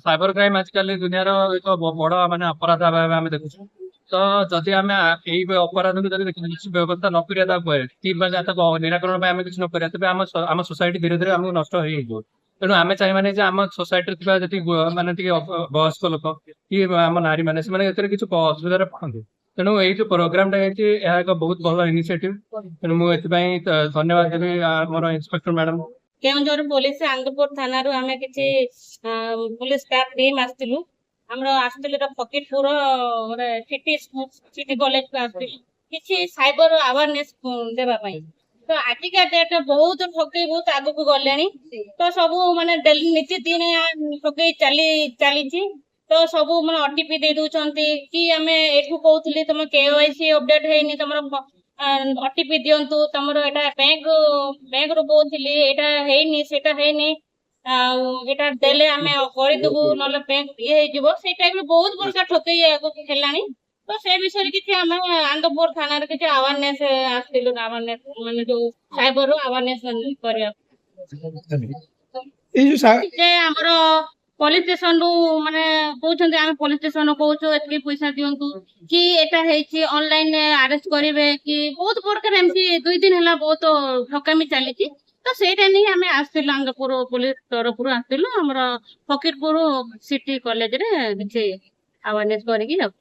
Cyber crime ଆଜିକାଲି ଦୁନିଆର ଏକ ବଡ ମାନେ ଅପରାଧ ଭାବେ ଆମେ ଦେଖୁଛୁ। ତ ଯଦି ଆମେ ଏଇ ଅପରାଧକୁ ଯଦି କିଛି ବ୍ୟବସ୍ଥା ନ କରିବା ତା ଉପରେ କି ମାନେ ତାକୁ ନିରାକରଣ ପାଇଁ ଆମେ କିଛି ନ କରିବା, ତେବେ ଆମ ସୋସାଇଟି ଧୀରେ ଧୀରେ ଆମକୁ ନଷ୍ଟ ହେଇଯିବ। ତେଣୁ ଆମେ ଚାହିଁବାନି ଯେ ଆମ ସୋସାଇଟିରେ ଥିବା ଯେତିକି ମାନେ ଟିକେ ବୟସ୍କ ଲୋକ କି ଆମ ନାରୀ ମାନେ ସେମାନେ ଏଥିରେ କିଛି ଅସୁବିଧାରେ ପଡନ୍ତି। ତେଣୁ ଏଇ ଯୋଉ ପ୍ରୋଗ୍ରାମ ଟା ହେଇଛି ଏହା ଏକ ବହୁତ ଭଲ ଇନିସିଏଟିଭ। ତେଣୁ ମୁଁ ଏଥିପାଇଁ ଧନ୍ୟବାଦ ଦେବି ଆମର inspector madam. Keonjhar police Anandapur ଥାନାରୁ ଆମେ କିଛି ପୁଲିସ ଷ୍ଟାଫ ଟିମ୍ ଆସିଥିଲୁ। ଆମର ଆସିଥିଲୁ ଫକୀରପୁର ଗୋଟେ ସିଟି କଲେଜକୁ ଆସିଥିଲୁ କିଛି ସାଇବର ଆୱାରନେସ ଦେବା ପାଇଁ। ତ ଆଜିକା ଡେଟ୍ ବହୁତ ଠକେଇ ବହୁତ ଆଗକୁ ଗଲେଣି। ତ ସବୁ ମାନେ ନିତିଦିନ ଠକେଇ ଚାଲିଛି। ତ ସବୁ ମାନେ ଓଟିପି ଦେଇ ଦଉଛନ୍ତି କି ଆମେ ଏଠୁ କହୁଥିଲି ତମ KYC ଅପଡେଟ ହେଇନି, ତମର ଓଟିପି ଦିଅନ୍ତୁ, ତମର ଏଟା ବ୍ୟାଙ୍କରୁ କହୁଥିଲି ଏଟା ହେଇନି ସେଟା ହେଇନି, ଆଉ ଏଟା ଦେଲେ ଆମେ କରିଦେବୁ ନହେଲେ ବ୍ୟାଙ୍କ ଇଏ ହେଇଯିବ। ସେଇ ଟାଇପର ବହୁତ ପ୍ରକାର ଠକେଇ ଆଗକୁ ହେଲାଣି। ତ ସେ ବିଷୟରେ କିଛି ଆମେ ଆନ୍ଦପୁର ଥାନାରେ କିଛି ଆୱାରନେସ ଆସିଥିଲୁ, ମାନେ ଯୋଉ ସାଇବର ଆୱାରନେସ କରିବାକୁ। ଯେ ଆମର ପୋଲିସ ଷ୍ଟେସନରୁ ମାନେ କହୁଛନ୍ତି ଆମେ ପୋଲିସ ଷ୍ଟେସନ କହୁଛୁ ଏତିକି ପଇସା ଦିଅନ୍ତୁ କି ଏଟା ହେଇଛି ଅନଲାଇନ ଆରେଷ୍ଟ କରିବେ କି ବହୁତ ପ୍ରକାର ଏମିତି 2 ଦିନ ହେଲା ବହୁତ ଠକାମି ଚାଲିଛି। ତ ସେଇଟା ନେଇ ଆମେ ଆସିଥିଲୁ ଆନ୍ଦପୁର ପୋଲିସ ତରଫରୁ ଆସିଥିଲୁ ଆମର ଫକୀରପୁର ସିଟି କଲେଜରେ କିଛି ଆୱାରନେସ କରିକି ଆଉ।